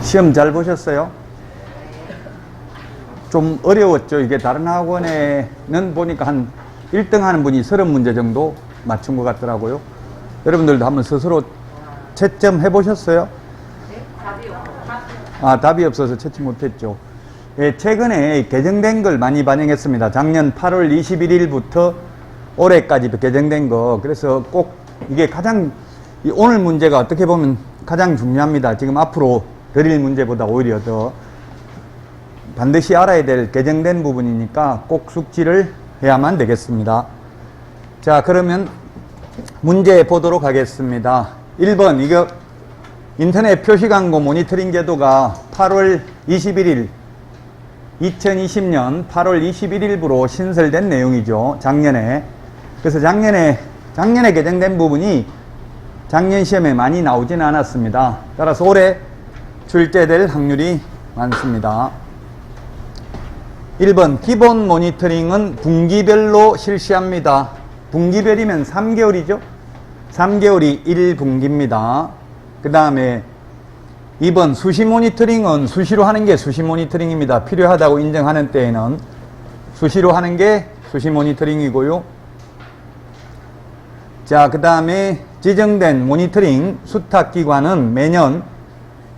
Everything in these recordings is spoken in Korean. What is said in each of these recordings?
시험 잘 보셨어요? 좀 어려웠죠. 이게 다른 학원에는 보니까 한 1등 하는 분이 30문제 정도 맞춘 것 같더라고요. 여러분들도 한번 스스로 채점 해보셨어요? 답이 없어서 채점 못했죠. 예, 최근에 개정된 걸 많이 반영했습니다. 작년 8월 21일부터 올해까지 개정된 거. 그래서 꼭 이게 오늘 문제가 어떻게 보면 가장 중요합니다. 지금 앞으로 드릴 문제보다 오히려 더 반드시 알아야 될 개정된 부분이니까 꼭 숙지를 해야만 되겠습니다. 자, 그러면 문제 보도록 하겠습니다. 1번, 이거 인터넷 표시광고 모니터링 제도가 8월 21일 2020년 8월 21일부로 신설된 내용이죠. 작년에. 그래서 작년에 개정된 부분이 작년 시험에 많이 나오진 않았습니다. 따라서 올해 출제될 확률이 많습니다. 1번, 기본 모니터링은 분기별로 실시합니다. 분기별이면 3개월이죠. 3개월이 1분기입니다. 그 다음에 2번, 수시 모니터링은 수시로 하는 게 수시 모니터링입니다. 필요하다고 인정하는 때에는 수시로 하는 게 수시 모니터링이고요. 자, 그 다음에 지정된 모니터링 수탁기관은 매년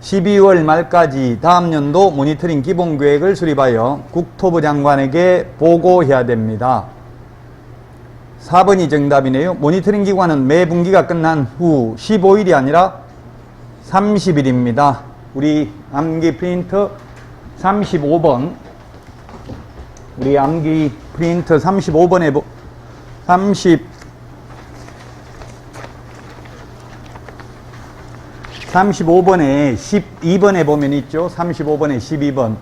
12월 말까지 다음 연도 모니터링 기본계획을 수립하여 국토부 장관에게 보고해야 됩니다. 4번이 정답이네요. 모니터링 기관은 매 분기가 끝난 후 15일이 아니라 30일입니다. 우리 암기 프린터 35번. 우리 암기 프린터 35번에 35번에 12번에 보면 있죠. 35번에 12번.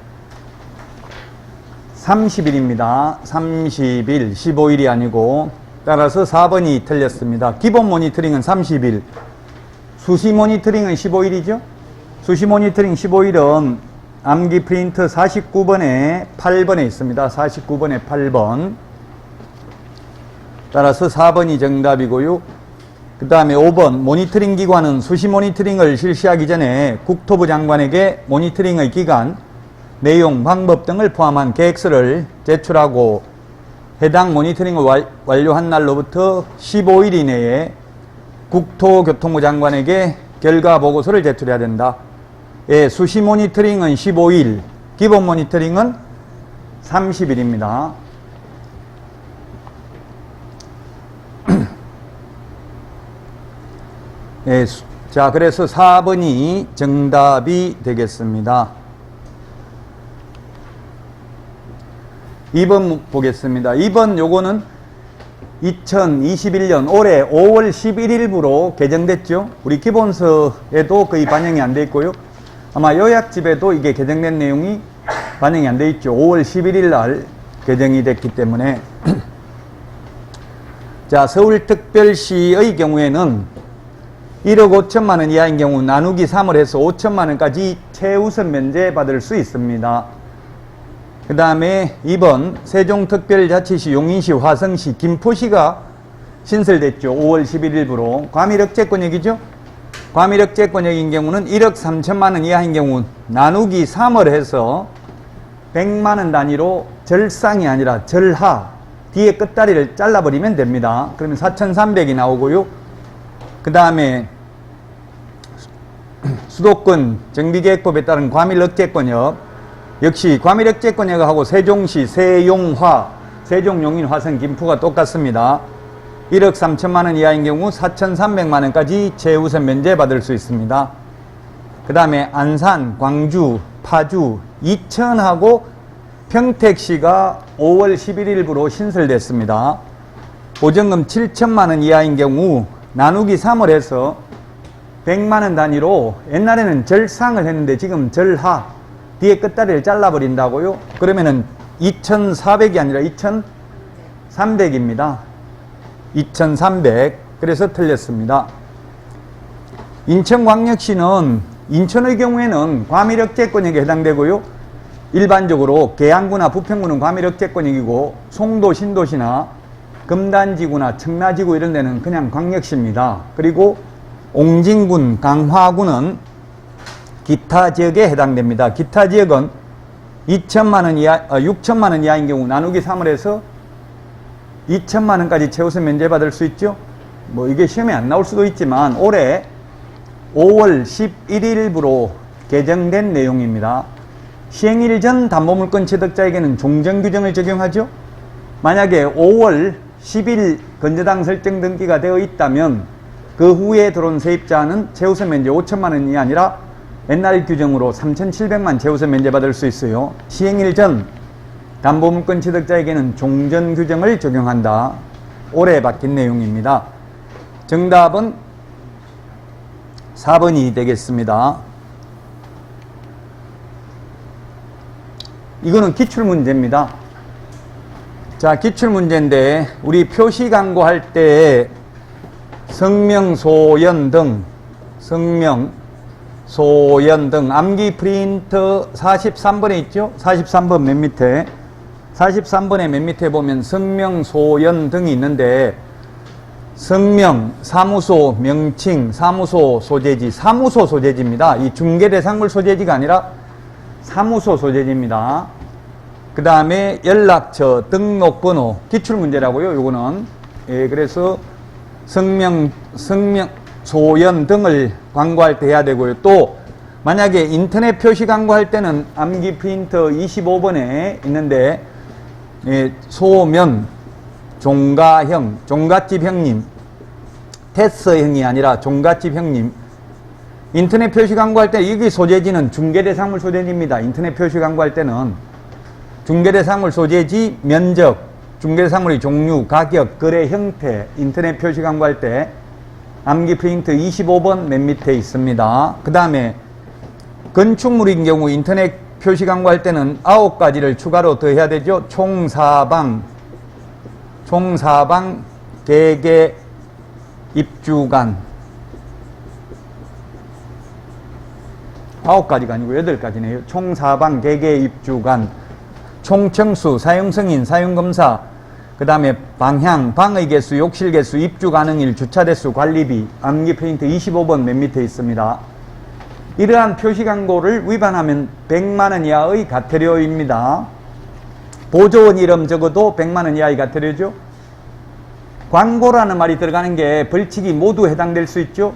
30일입니다. 30일, 15일이 아니고. 따라서 4번이 틀렸습니다. 기본 모니터링은 30일. 수시 모니터링은 15일이죠. 수시 모니터링 15일은 암기 프린터 49번에 8번에 있습니다. 49번에 8번. 따라서 4번이 정답이고요. 그 다음에 5번, 모니터링 기관은 수시 모니터링을 실시하기 전에 국토부 장관에게 모니터링의 기간, 내용, 방법 등을 포함한 계획서를 제출하고 해당 모니터링을 완료한 날로부터 15일 이내에 국토교통부 장관에게 결과 보고서를 제출해야 된다. 예, 수시 모니터링은 15일, 기본 모니터링은 30일입니다. 예, 자, 그래서 4번이 정답이 되겠습니다. 2번 보겠습니다. 2번 요거는 2021년 올해 5월 11일부로 개정됐죠. 우리 기본서에도 거의 반영이 안 돼 있고요. 아마 요약집에도 이게 개정된 내용이 반영이 안 돼 있죠. 5월 11일 날 개정이 됐기 때문에. 자, 서울특별시의 경우에는 1억 5천만 원 이하인 경우 나누기 3을 해서 5천만 원까지 최우선 면제 받을 수 있습니다. 그 다음에 2번, 세종특별자치시, 용인시, 화성시, 김포시가 신설됐죠. 5월 11일부로. 과밀억제권역이죠. 과밀억제권역인 경우는 1억 3천만 원 이하인 경우 나누기 3을 해서 100만 원 단위로 절상이 아니라 절하, 뒤에 끝다리를 잘라버리면 됩니다. 그러면 4,300이 나오고요. 그 다음에 수도권 정비계획법에 따른 과밀억제권역, 역시 과밀억제권역하고 세종시, 세용화, 세종, 용인, 화성, 김포가 똑같습니다. 1억 3천만 원 이하인 경우 4,300만 원까지 최우선 면제 받을 수 있습니다. 그 다음에 안산, 광주, 파주, 이천하고 평택시가 5월 11일부로 신설됐습니다. 보증금 7천만 원 이하인 경우 나누기 3을 해서 100만 원 단위로, 옛날에는 절상을 했는데 지금 절하, 뒤에 끝다리를 잘라버린다고요? 그러면은 2,400이 아니라 2,300입니다. 2,300. 그래서 틀렸습니다. 인천광역시는 인천의 경우에는 과밀억제권역에 해당되고요. 일반적으로 계양구나 부평구는 과밀억제권역이고 송도, 신도시나 금단지구나 청라지구 이런 데는 그냥 광역시입니다. 그리고 옹진군, 강화군은 기타 지역에 해당됩니다. 기타 지역은 2천만원 이하, 6천만원 이하인 경우 나누기 3을 해서 2천만원까지 최우선 면제받을 수 있죠. 뭐 이게 시험에 안 나올 수도 있지만 올해 5월 11일부로 개정된 내용입니다. 시행일 전 담보물권 취득자에게는 종전규정을 적용하죠. 만약에 5월 10일 건저당 설정 등기가 되어 있다면 그 후에 들어온 세입자는 최우선 면제 5천만원이 아니라 옛날 규정으로 3,700만 최우선 면제받을 수 있어요. 시행일 전 담보물권 취득자에게는 종전규정을 적용한다. 올해 바뀐 내용입니다. 정답은 4번이 되겠습니다. 이거는 기출문제입니다. 자, 기출문제인데 우리 표시광고 할 때 성명, 소연 등 암기 프린터 43번에 있죠? 43번 맨 밑에 43번의 맨 밑에 보면 성명, 소연 등이 있는데 성명, 사무소, 명칭, 사무소 소재지, 사무소 소재지입니다. 이 중개대상물 소재지가 아니라 사무소 소재지입니다. 그 다음에 연락처, 등록번호, 기출문제라고요. 요거는. 예, 그래서 성명, 소연 등을 광고할 때 해야 되고요. 또 만약에 인터넷 표시 광고할 때는 암기 프린터 25번에 있는데 예, 소면, 종가형, 종갓집 형님, 테스형이 아니라 종갓집 형님. 인터넷 표시 광고할 때 여기 소재지는 중개대상물 소재지입니다. 인터넷 표시 광고할 때는 중개대상물 소재지, 면적, 중개대상물의 종류, 가격, 거래 형태, 인터넷 표시 광고할 때 암기 프린트 25번 맨 밑에 있습니다. 그 다음에 건축물인 경우 인터넷 표시 광고할 때는 9가지를 추가로 더 해야 되죠. 총사방, 개개, 입주간. 9가지가 아니고 8가지네요. 총사방, 개개, 입주간. 총청수, 사용승인, 사용검사, 그 다음에 방향, 방의 개수, 욕실 개수, 입주 가능일, 주차 대수, 관리비, 암기 프린트 25번 맨 밑에 있습니다. 이러한 표시 광고를 위반하면 100만원 이하의 과태료입니다. 보조원 이름 적어도 100만원 이하의 과태료죠. 광고라는 말이 들어가는 게 벌칙이 모두 해당될 수 있죠.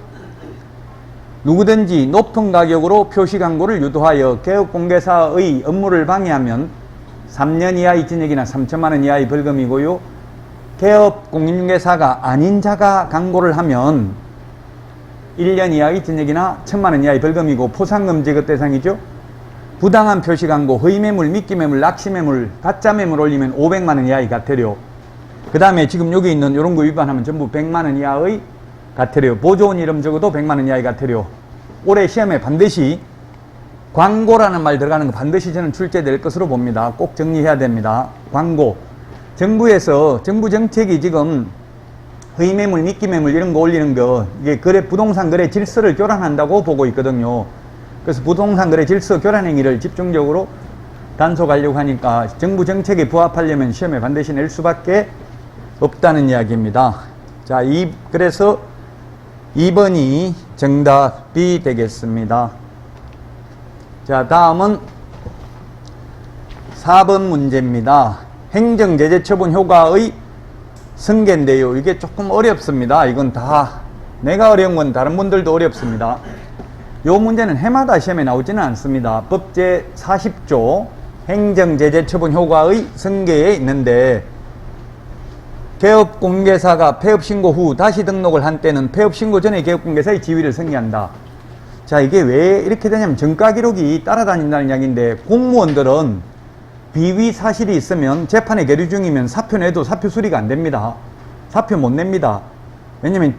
누구든지 높은 가격으로 표시 광고를 유도하여 개업공개사의 업무를 방해하면 3년 이하의 징역이나 3천만원 이하의 벌금이고요. 개업공인중개사가 아닌 자가 광고를 하면 1년 이하의 징역이나 1,000만원 이하의 벌금이고 포상금 지급 대상이죠. 부당한 표시 광고, 허위매물, 미끼매물, 낚시매물, 가짜매물 올리면 500만원 이하의 과태료. 그 다음에 지금 여기 있는 이런 거 위반하면 전부 100만원 이하의 과태료. 보조원 이름 적어도 100만원 이하의 과태료. 올해 시험에 반드시 광고라는 말 들어가는 거 반드시 저는 출제될 것으로 봅니다. 꼭 정리해야 됩니다. 광고. 정부에서 정부 정책이 지금 허위매물, 미끼매물 이런 거 올리는 거 이게 부동산 거래 질서를 교란한다고 보고 있거든요. 그래서 부동산 거래 질서 교란 행위를 집중적으로 단속하려고 하니까 정부 정책에 부합하려면 시험에 반드시 낼 수밖에 없다는 이야기입니다. 자, 그래서 2번이 정답이 되겠습니다. 자, 다음은 4번 문제입니다. 행정제재 처분 효과의 승계인데요. 이게 조금 어렵습니다. 이건 다 내가 어려운 건 다른 분들도 어렵습니다. 요 문제는 해마다 시험에 나오지는 않습니다. 법제 40조 행정제재 처분 효과의 승계에 있는데 개업공개사가 폐업신고 후 다시 등록을 한 때는 폐업신고 전에 개업공개사의 지위를 승계한다. 자, 이게 왜 이렇게 되냐면 전가기록이 따라다닌다는 이야기인데 공무원들은 비위 사실이 있으면 재판에 계류 중이면 사표 내도 사표 수리가 안 됩니다. 사표 못 냅니다. 왜냐면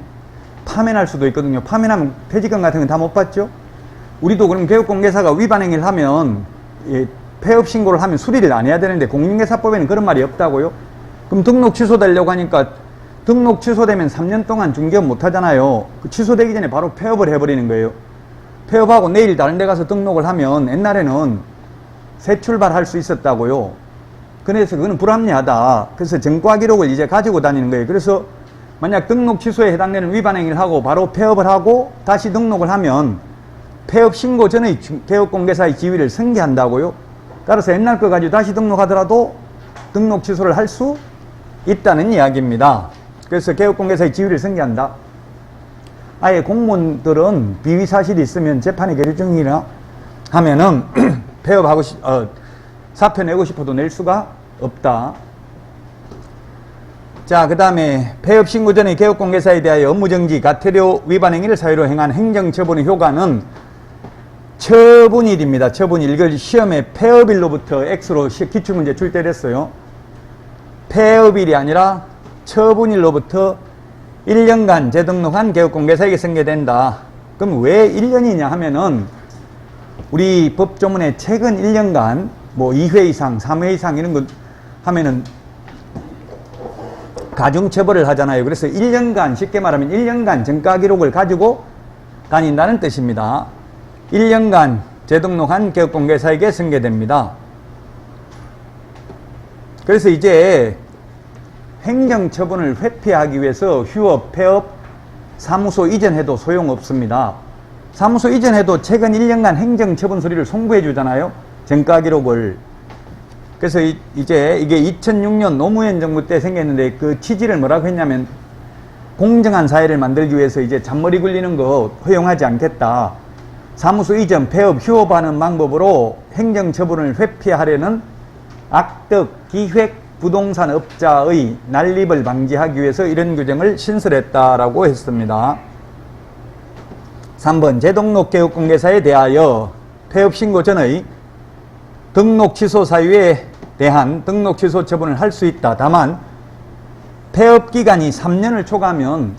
파면할 수도 있거든요. 파면하면 퇴직금 같은 건 다 못 받죠. 우리도 그럼 개업공개사가 위반 행위를 하면 폐업 신고를 하면 수리를 안 해야 되는데 공인중개사법에는 그런 말이 없다고요. 그럼 등록 취소되려고 하니까 등록 취소되면 3년 동안 중개업 못 하잖아요. 그 취소되기 전에 바로 폐업을 해버리는 거예요. 폐업하고 내일 다른 데 가서 등록을 하면 옛날에는 새 출발할 수 있었다고요. 그래서 그거는 불합리하다. 그래서 전과 기록을 이제 가지고 다니는 거예요. 그래서 만약 등록 취소에 해당되는 위반 행위를 하고 바로 폐업을 하고 다시 등록을 하면 폐업 신고 전의 개업공개사의 지위를 승계한다고요. 따라서 옛날 거 가지고 다시 등록하더라도 등록 취소를 할 수 있다는 이야기입니다. 그래서 개업공개사의 지위를 승계한다. 아예 공무원들은 비위 사실이 있으면 재판에 계류 중이나 하면은 폐업하고 사표 내고 싶어도 낼 수가 없다. 자, 그 다음에 폐업 신고 전의 개업공개사에 대하여 업무정지, 과태료 위반 행위를 사유로 행한 행정처분의 효과는 처분일입니다. 처분일. 이걸 시험에 폐업일로부터 X로 기출문제 출제됐어요. 폐업일이 아니라 처분일로부터 1년간 재등록한 개업공개사에게 승계된다. 그럼 왜 1년이냐 하면은 우리 법조문에 최근 1년간 뭐 2회 이상, 3회 이상 이런 거 하면은 가중처벌을 하잖아요. 그래서 1년간, 쉽게 말하면 1년간 정가 기록을 가지고 다닌다는 뜻입니다. 1년간 재등록한 개업공개사에게 승계됩니다. 그래서 이제 행정처분을 회피하기 위해서 휴업, 폐업, 사무소 이전해도 소용없습니다. 사무소 이전해도 최근 1년간 행정처분 서류를 송부해 주잖아요. 정가 기록을. 그래서 이제 이게 2006년 노무현 정부 때 생겼는데 그 취지를 뭐라고 했냐면 공정한 사회를 만들기 위해서 이제 잔머리 굴리는 거 허용하지 않겠다. 사무소 이전, 폐업, 휴업하는 방법으로 행정처분을 회피하려는 악덕, 기획, 부동산 업자의 난립을 방지하기 위해서 이런 규정을 신설했다라고 했습니다. 3번 재등록 개업공개사에 대하여 폐업 신고 전의 등록 취소 사유에 대한 등록 취소 처분을 할 수 있다. 다만 폐업 기간이 3년을 초과하면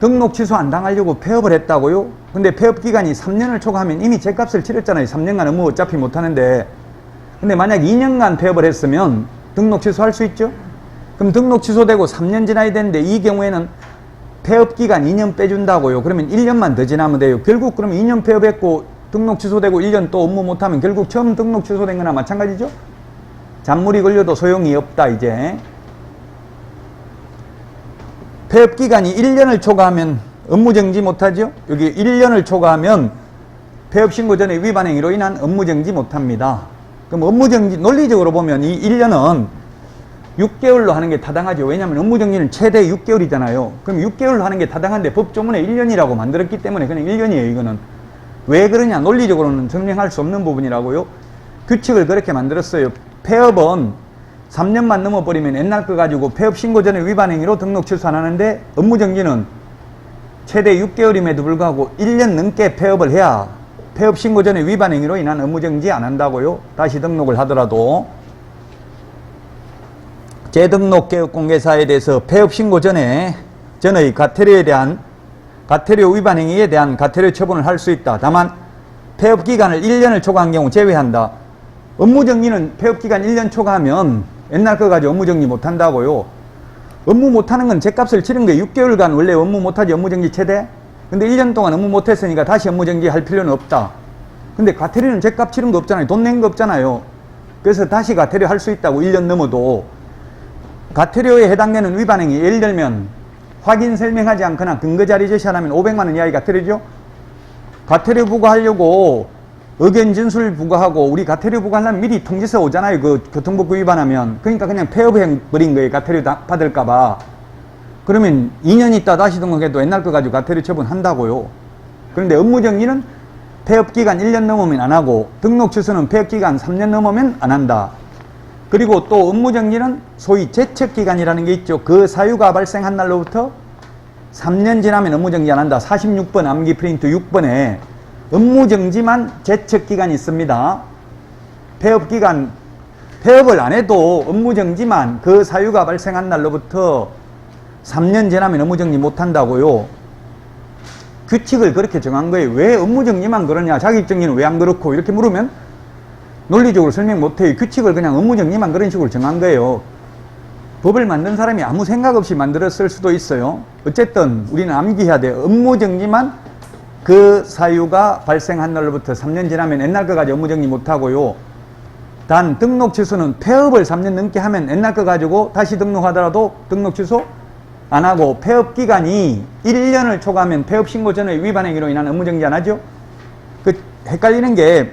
등록 취소 안 당하려고 폐업을 했다고요? 근데 폐업 기간이 3년을 초과하면 이미 죗값을 치렀잖아요. 3년간 업무 어차피 못하는데. 근데 만약 2년간 폐업을 했으면 등록 취소할 수 있죠? 그럼 등록 취소되고 3년 지나야 되는데 이 경우에는 폐업 기간 2년 빼준다고요. 그러면 1년만 더 지나면 돼요. 결국 그러면 2년 폐업했고 등록 취소되고 1년 또 업무 못하면 결국 처음 등록 취소된 거나 마찬가지죠? 잔물이 걸려도 소용이 없다 이제. 폐업 기간이 1년을 초과하면 업무정지 못하죠? 여기 1년을 초과하면 폐업 신고 전에 위반 행위로 인한 업무정지 못합니다. 그럼 업무정지, 논리적으로 보면 이 1년은 6개월로 하는 게 타당하죠. 왜냐하면 업무정지는 최대 6개월이잖아요. 그럼 6개월로 하는 게 타당한데 법조문에 1년이라고 만들었기 때문에 그냥 1년이에요, 이거는. 왜 그러냐? 논리적으로는 증명할 수 없는 부분이라고요. 규칙을 그렇게 만들었어요. 폐업은 3년만 넘어버리면 옛날 거 가지고 폐업 신고 전에 위반 행위로 등록 취소 안 하는데 업무정지는 최대 6개월임에도 불구하고 1년 넘게 폐업을 해야 폐업 신고 전에 위반 행위로 인한 업무정지 안 한다고요. 다시 등록을 하더라도. 재등록 개업공개사에 대해서 폐업 신고 전의 과태료에 대한 과태료 위반 행위에 대한 과태료 처분을 할 수 있다. 다만 폐업 기간을 1년을 초과한 경우 제외한다. 업무정지는 폐업 기간 1년 초과하면 옛날 거 가지고 업무정지 못한다고요. 업무 못하는 건 죗값을 치른 거예요. 6개월간 원래 업무 못하지 업무정지 최대. 근데 1년 동안 업무 못했으니까 다시 업무정지 할 필요는 없다. 근데 과태료는 죗값 치른 거 없잖아요. 돈 낸 거 없잖아요. 그래서 다시 과태료 할 수 있다고 1년 넘어도. 과태료에 해당되는 위반행위, 예를 들면 확인 설명하지 않거나 근거자료 제시 안 하면 500만 원 이하의 과태료죠. 과태료 부과하려고 의견 진술 부과하고 우리 과태료 부과하려면 미리 통지서 오잖아요. 그 교통법규 위반하면. 그러니까 그냥 폐업해버린 거예요. 과태료 받을까봐. 그러면 2년 있다 다시 등록해도 옛날 거 가지고 과태료 처분한다고요. 그런데 업무정지는 폐업기간 1년 넘으면 안 하고 등록 취소는 폐업기간 3년 넘으면 안 한다. 그리고 또 업무정지는 소위 제척기간이라는 게 있죠. 그 사유가 발생한 날로부터 3년 지나면 업무정지 안 한다. 46번 암기 프린트 6번에 업무정지만 제척기간이 있습니다. 폐업기간, 폐업을 안 해도 업무정지만 그 사유가 발생한 날로부터 3년 지나면 업무정지 못한다고요. 규칙을 그렇게 정한 거예요. 왜 업무정지만 그러냐? 자격정지는 왜 안 그렇고? 이렇게 물으면 논리적으로 설명 못해요. 규칙을 그냥 업무정지만 그런 식으로 정한 거예요. 법을 만든 사람이 아무 생각 없이 만들었을 수도 있어요. 어쨌든 우리는 암기해야 돼요. 업무정지만 그 사유가 발생한 날로부터 3년 지나면 옛날 거 가지고 업무정지 못하고요. 단 등록 취소는 폐업을 3년 넘게 하면 옛날 거 가지고 다시 등록하더라도 등록 취소 안 하고, 폐업 기간이 1년을 초과하면 폐업 신고 전에 위반 행위로 인한 업무정지 안 하죠? 헷갈리는 게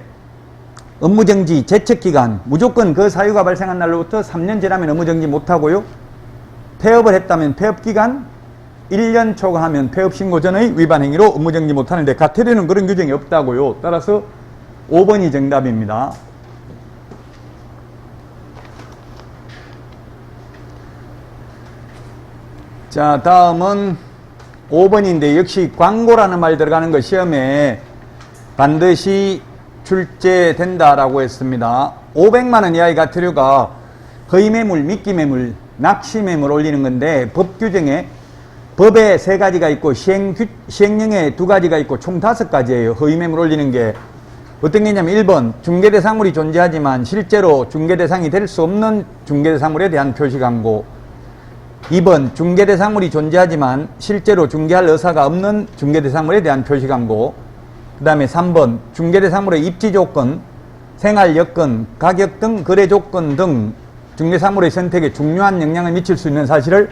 업무정지 제척기간 무조건 그 사유가 발생한 날로부터 3년 지나면 업무정지 못하고요. 폐업을 했다면 폐업기간 1년 초과하면 폐업신고 전의 위반 행위로 업무정지 못하는데 가태료는 그런 규정이 없다고요. 따라서 5번이 정답입니다. 자, 다음은 5번인데 역시 광고라는 말 들어가는 거 시험에 반드시 출제된다라고 했습니다. 500만원 이하의 가태료가 허위매물, 미끼매물, 낚시매물 올리는 건데 법 규정에 법에 3가지가 있고 시행령에 2가지가 있고 총 5가지예요. 허위매물 올리는 게 어떤 게 있냐면 1번 중개대상물이 존재하지만 실제로 중개대상이 될 수 없는 중개대상물에 대한 표시광고. 2번 중개대상물이 존재하지만 실제로 중개할 의사가 없는 중개대상물에 대한 표시광고. 그 다음에 3번 중개대상물의 입지조건, 생활여건, 가격 등 거래조건 등 중개사물의 선택에 중요한 영향을 미칠 수 있는 사실을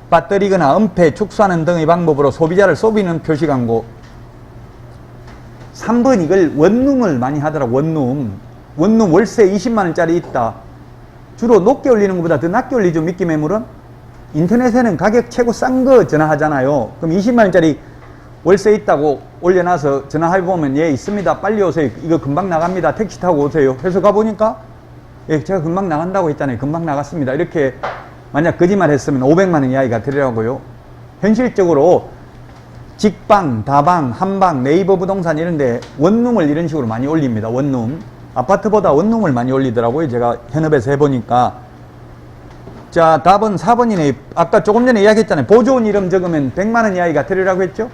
빠뜨리거나 은폐, 축소하는 등의 방법으로 소비자를 속이는 표시광고. 3번 이걸 원룸을 많이 하더라고. 원룸 월세 20만원짜리 있다. 주로 높게 올리는 것보다 더 낮게 올리죠. 미끼매물은. 인터넷에는 가격 최고 싼 거 전화하잖아요. 그럼 20만원짜리 월세 있다고 올려놔서 전화해보면 예 있습니다. 빨리 오세요. 이거 금방 나갑니다. 택시 타고 오세요. 해서 가보니까 예 제가 금방 나간다고 했잖아요. 금방 나갔습니다. 이렇게 만약 거짓말 했으면 500만원 이하가 되더라고요. 현실적으로 직방, 다방, 한방, 네이버 부동산 이런데 원룸을 이런 식으로 많이 올립니다. 원룸. 아파트보다 원룸을 많이 올리더라고요. 제가 현업에서 해보니까. 자, 답은 4번이네. 아까 조금 전에 이야기했잖아요. 보조원 이름 적으면 100만원 이하가 되리라고 했죠?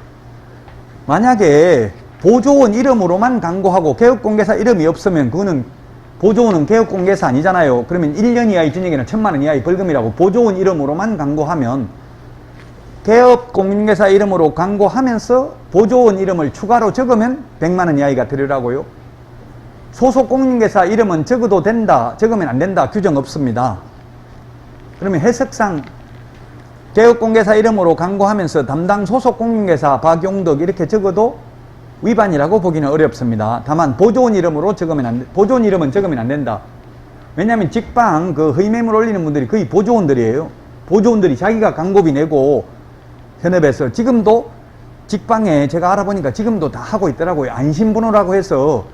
만약에 보조원 이름으로만 광고하고 개업공개사 이름이 없으면 그거는 보조원은 개업공개사 아니잖아요. 그러면 1년 이하의 징역이나 1000만원 이하의 벌금이라고. 보조원 이름으로만 광고하면 개업공개사 이름으로 광고하면서 보조원 이름을 추가로 적으면 100만원 이하가 되리라고요. 소속공인중개사 이름은 적어도 된다, 적으면 안 된다 규정 없습니다. 그러면 해석상 개업공개사 이름으로 광고하면서 담당 소속공인중개사 박용덕 이렇게 적어도 위반이라고 보기는 어렵습니다. 다만 보조원 이름으로 보조원 이름은 적으면 안 된다. 왜냐하면 직방 그 허위매물 올리는 분들이 거의 보조원들이에요. 보조원들이 자기가 광고비 내고 현업에서 지금도 직방에 제가 알아보니까 지금도 다 하고 있더라고요. 안심번호라고 해서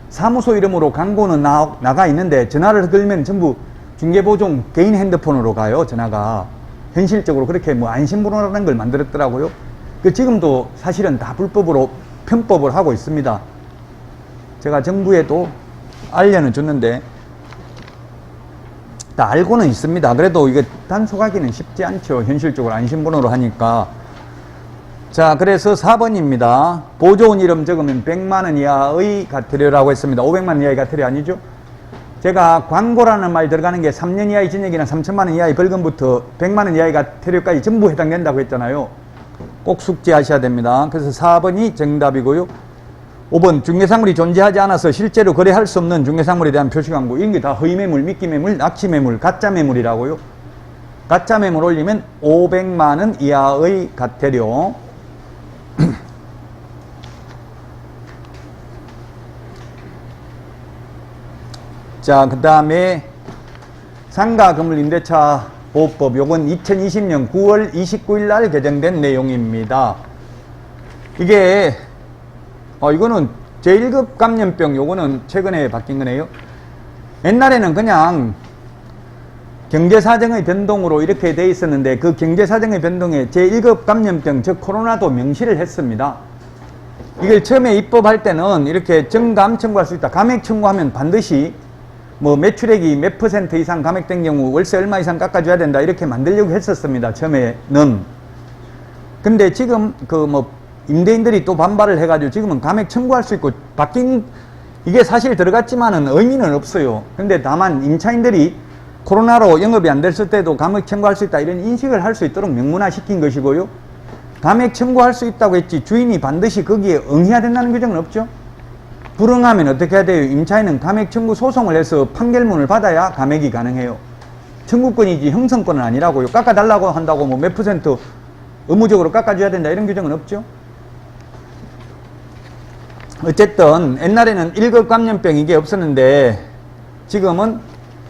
사무소 이름으로 광고는 나가 있는데 전화를 걸면 전부 중개보종 개인 핸드폰으로 가요. 전화가. 현실적으로 그렇게 뭐 안심번호라는 걸 만들었더라고요. 그 지금도 사실은 다 불법으로 편법을 하고 있습니다. 제가 정부에도 알려는 줬는데 다 알고는 있습니다. 그래도 이게 단속하기는 쉽지 않죠. 현실적으로 안심번호로 하니까. 자, 그래서 4번입니다. 보조원 이름 적으면 100만원 이하의 가태료라고 했습니다. 500만원 이하의 가태료 아니죠? 제가 광고라는 말 들어가는 게 3년 이하의 징역이나 3천만원 이하의 벌금부터 100만원 이하의 가태료까지 전부 해당된다고 했잖아요. 꼭 숙지하셔야 됩니다. 그래서 4번이 정답이고요. 5번 중개사물이 존재하지 않아서 실제로 거래할 수 없는 중개사물에 대한 표시광고. 이런 게 다 허위매물, 미끼매물, 낚시매물, 가짜매물이라고요. 가짜매물 올리면 500만원 이하의 가태료. 자, 그 다음에 상가건물임대차 보호법, 요건 2020년 9월 29일 날 개정된 내용입니다. 이게 이거는 제1급 감염병, 요거는 최근에 바뀐 거네요. 옛날에는 그냥 경제사정의 변동으로 이렇게 돼 있었는데 그 경제사정의 변동에 제1급 감염병, 즉 코로나도 명시를 했습니다. 이걸 처음에 입법할 때는 이렇게 정감 청구할 수 있다. 감액 청구하면 반드시 뭐 매출액이 몇 % 이상 감액된 경우 월세 얼마 이상 깎아줘야 된다 이렇게 만들려고 했었습니다. 처음에는. 근데 지금 그 뭐 임대인들이 또 반발을 해가지고 지금은 감액 청구할 수 있고 바뀐 이게 사실 들어갔지만은 의미는 없어요. 근데 다만 임차인들이 코로나로 영업이 안 됐을 때도 감액 청구할 수 있다 이런 인식을 할 수 있도록 명문화 시킨 것이고요. 감액 청구할 수 있다고 했지 주인이 반드시 거기에 응해야 된다는 규정은 없죠. 불응하면 어떻게 해야 돼요? 임차인은 감액 청구 소송을 해서 판결문을 받아야 감액이 가능해요. 청구권이지 형성권은 아니라고요. 깎아달라고 한다고 뭐 몇 % 의무적으로 깎아줘야 된다 이런 규정은 없죠. 어쨌든 옛날에는 1급 감염병 이게 없었는데 지금은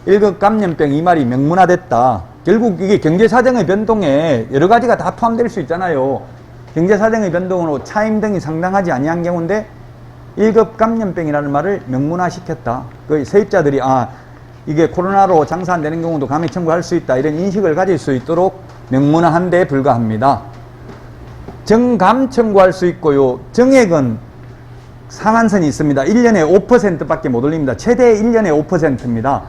1급 감염병 이 말이 명문화됐다. 결국 이게 경제사정의 변동에 여러 가지가 다 포함될 수 있잖아요. 경제사정의 변동으로 차임 등이 상당하지 아니한 경우인데 1급 감염병이라는 말을 명문화시켰다. 그 세입자들이 이게 코로나로 장사 안 되는 경우도 감액 청구할 수 있다. 이런 인식을 가질 수 있도록 명문화한 데 불과합니다. 정감 청구할 수 있고요. 정액은 상한선이 있습니다. 1년에 5%밖에 못 올립니다. 최대 1년에 5%입니다.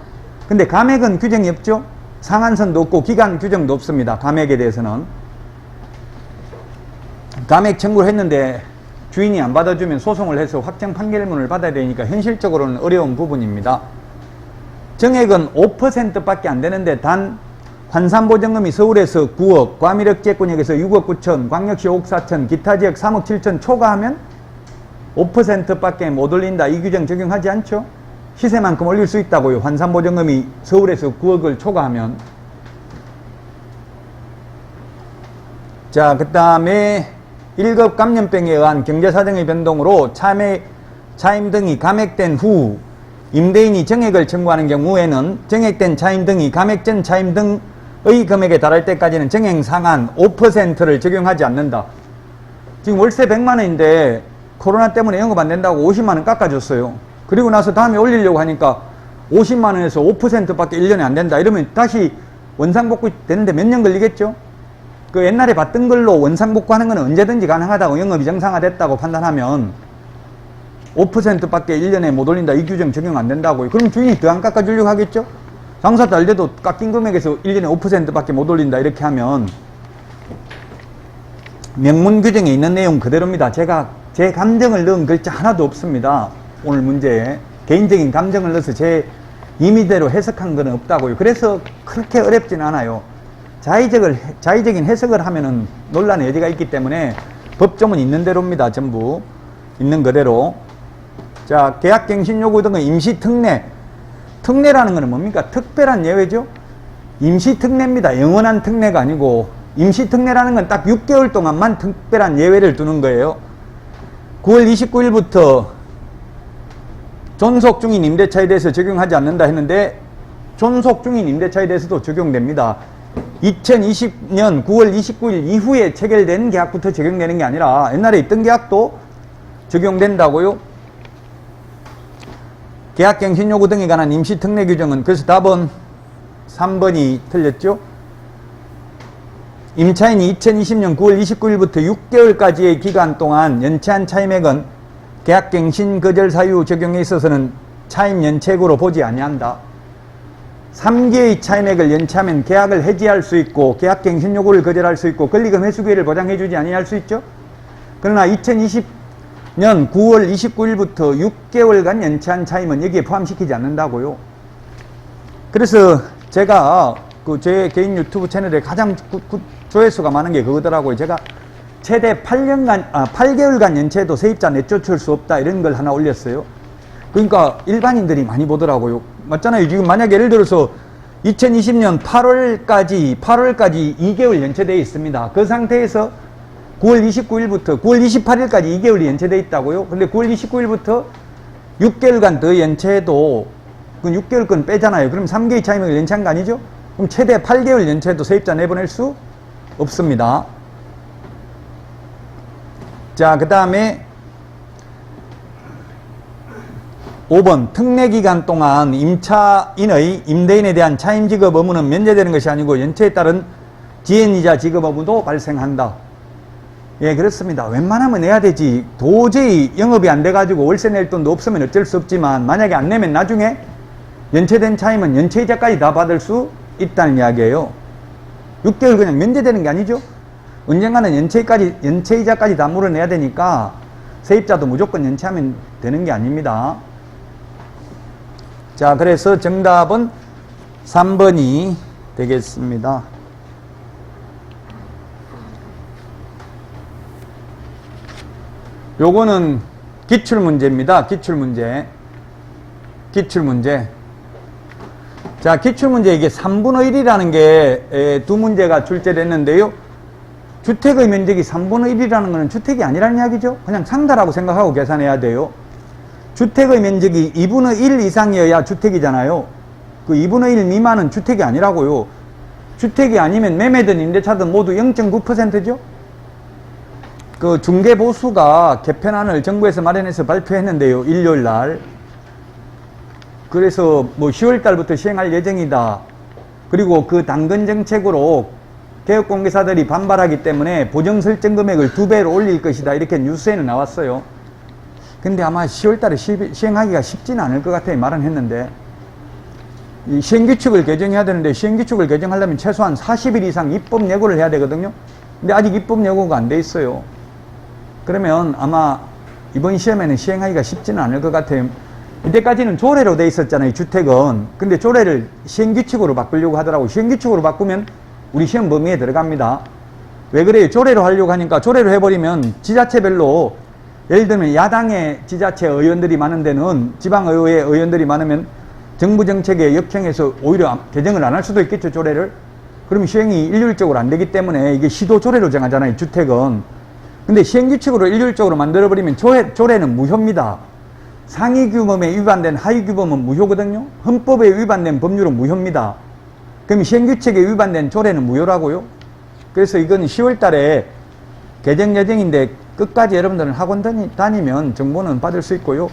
근데 감액은 규정이 없죠? 상한선도 없고 기간 규정도 없습니다. 감액에 대해서는. 감액 청구를 했는데 주인이 안 받아주면 소송을 해서 확정 판결문을 받아야 되니까 현실적으로는 어려운 부분입니다. 정액은 5%밖에 안 되는데 단 환산보증금이 서울에서 9억, 과밀억제권역에서 6억 9천, 광역시 5억 4천, 기타 지역 3억 7천 초과하면 5%밖에 못 올린다. 이 규정 적용하지 않죠? 시세만큼 올릴 수 있다고요. 환산보증금이 서울에서 9억을 초과하면. 자, 그 다음에 1급 감염병에 의한 경제사정의 변동으로 차임 등이 감액된 후 임대인이 정액을 청구하는 경우에는 정액된 차임 등이 감액 전 차임 등의 금액에 달할 때까지는 정액 상한 5%를 적용하지 않는다. 지금 월세 100만 원인데 코로나 때문에 영업 안 된다고 50만 원 깎아줬어요. 그리고 나서 다음에 올리려고 하니까 50만 원에서 5%밖에 1년에 안 된다. 이러면 다시 원상복구 되는데 몇 년 걸리겠죠? 그 옛날에 봤던 걸로 원상복구하는 건 언제든지 가능하다고, 영업이 정상화됐다고 판단하면 5%밖에 1년에 못 올린다. 이 규정 적용 안 된다고요. 그럼 주인이 더 안 깎아주려고 하겠죠? 장사 잘 돼도 깎인 금액에서 1년에 5%밖에 못 올린다. 이렇게 하면 명문 규정에 있는 내용 그대로입니다. 제가 제 감정을 넣은 글자 하나도 없습니다. 오늘 문제에 개인적인 감정을 넣어서 제 임의대로 해석한 건 없다고요. 그래서 그렇게 어렵진 않아요. 자의적인 해석을 하면은 논란의 여지가 있기 때문에 법조문 있는 대로입니다. 전부 있는 그대로. 자, 계약갱신요구 등의 임시특례. 특례라는 것은 뭡니까? 특별한 예외죠. 임시특례입니다. 영원한 특례가 아니고 임시특례라는 건 딱 6개월 동안만 특별한 예외를 두는 거예요. 9월 29일부터 존속 중인 임대차에 대해서 적용하지 않는다 했는데 존속 중인 임대차에 대해서도 적용됩니다. 2020년 9월 29일 이후에 체결된 계약부터 적용되는 게 아니라 옛날에 있던 계약도 적용된다고요. 계약갱신요구 등에 관한 임시특례 규정은, 그래서 답은 3번이 틀렸죠. 임차인이 2020년 9월 29일부터 6개월까지의 기간 동안 연체한 차임액은 계약갱신 거절 사유 적용에 있어서는 차임 연체액으로 보지 아니한다. 3개의 차임액을 연체하면 계약을 해지할 수 있고 계약갱신 요구를 거절할 수 있고 권리금 회수 기회를 보장해주지 아니할 수 있죠. 그러나 2020년 9월 29일부터 6개월간 연체한 차임은 여기에 포함시키지 않는다고요. 그래서 제가 제 개인 유튜브 채널에 가장 조회수가 많은 게 그거더라고요. 제가 최대 8개월간 연체해도 세입자 내쫓을 수 없다 이런 걸 하나 올렸어요. 그러니까 일반인들이 많이 보더라고요. 맞잖아요. 지금 만약에 예를 들어서 2020년 8월까지 2개월 연체되어 있습니다. 그 상태에서 9월 29일부터 9월 28일까지 2개월이 연체되어 있다고요. 근데 9월 29일부터 6개월간 더 연체해도 그 6개월 건 빼잖아요. 그럼 3개의 차임액을 연체한 거 아니죠? 그럼 최대 8개월 연체해도 세입자 내보낼 수 없습니다. 자, 그 다음에 5번 특례기간 동안 임차인의 임대인에 대한 차임 지급 의무는 면제되는 것이 아니고 연체에 따른 지연이자 지급 의무도 발생한다. 예, 그렇습니다. 웬만하면 내야 되지. 도저히 영업이 안 돼가지고 월세 낼 돈도 없으면 어쩔 수 없지만 만약에 안 내면 나중에 연체된 차임은 연체이자까지 다 받을 수 있다는 이야기예요. 6개월 그냥 면제되는 게 아니죠. 언젠가는 연체이자까지 다 물어내야 되니까 세입자도 무조건 연체하면 되는 게 아닙니다. 자, 그래서 정답은 3번이 되겠습니다. 요거는 기출문제입니다. 기출문제. 자, 기출문제 이게 3분의 1이라는 게 두 문제가 출제됐는데요. 주택의 면적이 3분의 1이라는 것은 주택이 아니라는 이야기죠. 그냥 상가라고 생각하고 계산해야 돼요. 주택의 면적이 2분의 1 이상이어야 주택이잖아요. 그 2분의 1 미만은 주택이 아니라고요. 주택이 아니면 매매든 임대차든 모두 0.9%죠. 그 중개보수가 개편안을 정부에서 마련해서 발표했는데요. 일요일 날. 그래서 뭐 10월 달부터 시행할 예정이다. 그리고 그 당근 정책으로 개업공개사들이 반발하기 때문에 보정 설정 금액을 2배로 올릴 것이다. 이렇게 뉴스에는 나왔어요. 근데 아마 10월 달에 시행하기가 쉽지는 않을 것 같아요. 말은 했는데. 이 시행규칙을 개정해야 되는데 시행규칙을 개정하려면 최소한 40일 이상 입법 예고를 해야 되거든요. 근데 아직 입법 예고가 안 돼 있어요. 그러면 아마 이번 시험에는 시행하기가 쉽지는 않을 것 같아요. 이때까지는 조례로 돼 있었잖아요. 주택은. 근데 조례를 시행규칙으로 바꾸려고 하더라고. 시행규칙으로 바꾸면 우리 시험 범위에 들어갑니다. 왜 그래요? 조례로 하려고 하니까 조례로 해버리면 지자체별로 예를 들면 야당의 지자체 의원들이 많은 데는 지방의회 의원들이 많으면 정부 정책에 역행해서 오히려 개정을 안 할 수도 있겠죠. 조례를. 그럼 시행이 일률적으로 안 되기 때문에 이게 시도 조례로 정하잖아요. 주택은. 근데 시행규칙으로 일률적으로 만들어버리면 조례는 무효입니다. 상위 규범에 위반된 하위 규범은 무효거든요. 헌법에 위반된 법률은 무효입니다. 그럼 시행규칙에 위반된 조례는 무효라고요. 그래서 이건 10월 달에 개정 예정인데 끝까지 여러분들은 학원 다니면 정보는 받을 수 있고요.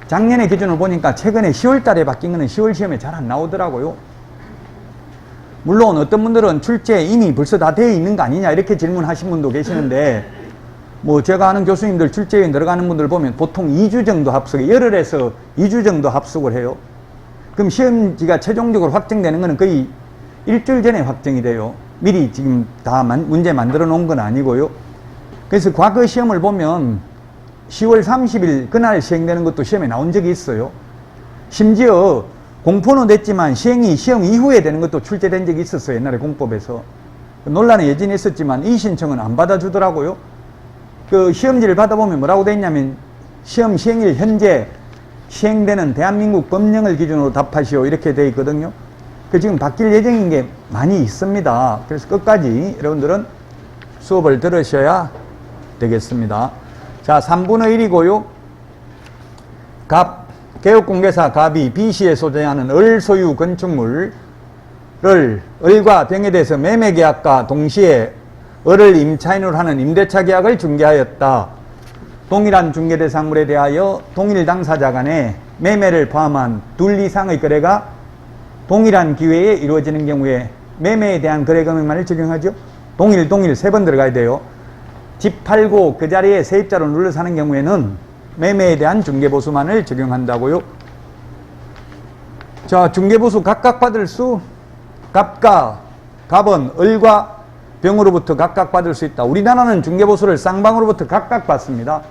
작년의 기준을 보니까 최근에 10월 달에 바뀐 거는 10월 시험에 잘 안 나오더라고요. 물론 어떤 분들은 출제 이미 벌써 다 되어 있는 거 아니냐 이렇게 질문하신 분도 계시는데 뭐 제가 아는 교수님들 출제위원 들어가는 분들 보면 보통 2주 정도 합숙해 열흘에서 2주 정도 합숙을 해요. 그럼 시험지가 최종적으로 확정되는 거는 거의 일주일 전에 확정이 돼요. 미리 지금 다 문제 만들어 놓은 건 아니고요. 그래서 과거 시험을 보면 10월 30일 그날 시행되는 것도 시험에 나온 적이 있어요. 심지어 공포는 됐지만 시행이 시험 이후에 되는 것도 출제된 적이 있었어요. 옛날에 공법에서. 논란이 예전에 있었지만 이 신청은 안 받아주더라고요. 그 시험지를 받아보면 뭐라고 돼 있냐면 시험 시행일 현재 시행되는 대한민국 법령을 기준으로 답하시오 이렇게 돼 있거든요. 그 지금 바뀔 예정인 게 많이 있습니다. 그래서 끝까지 여러분들은 수업을 들으셔야 되겠습니다. 자, 3분의 1이고요. 개업공개사 갑이 B씨에 소재하는 을 소유 건축물을 을과 병에 대해서 매매계약과 동시에 을을 임차인으로 하는 임대차 계약을 중개하였다. 동일한 중개대상물에 대하여 동일 당사자 간에 매매를 포함한 둘 이상의 거래가 동일한 기회에 이루어지는 경우에 매매에 대한 거래 금액만을 적용하죠. 동일 3번 들어가야 돼요. 집 팔고 그 자리에 세입자로 눌러 사는 경우에는 매매에 대한 중개보수만을 적용한다고요. 자, 중개보수 각각 받을 수 갑은 을과 병으로부터 각각 받을 수 있다. 우리나라는 중개보수를 쌍방으로부터 각각 받습니다.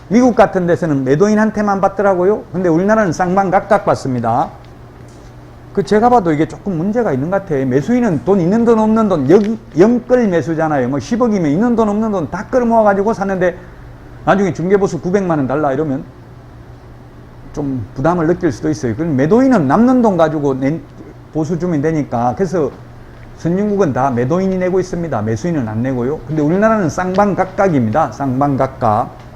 미국 같은 데서는 매도인한테만 받더라고요. 근데 우리나라는 쌍방 각각 받습니다. 그 제가 봐도 이게 조금 문제가 있는 것 같아요. 매수인은 돈 있는 돈 없는 돈 영끌 매수잖아요. 뭐 10억이면 있는 돈 없는 돈 다 끌어모아가지고 샀는데 나중에 중개보수 900만 원 달라 이러면 좀 부담을 느낄 수도 있어요. 그럼 매도인은 남는 돈 가지고 보수 주면 되니까. 그래서 선진국은 다 매도인이 내고 있습니다. 매수인은 안 내고요. 근데 우리나라는 쌍방각각입니다. 쌍방각각.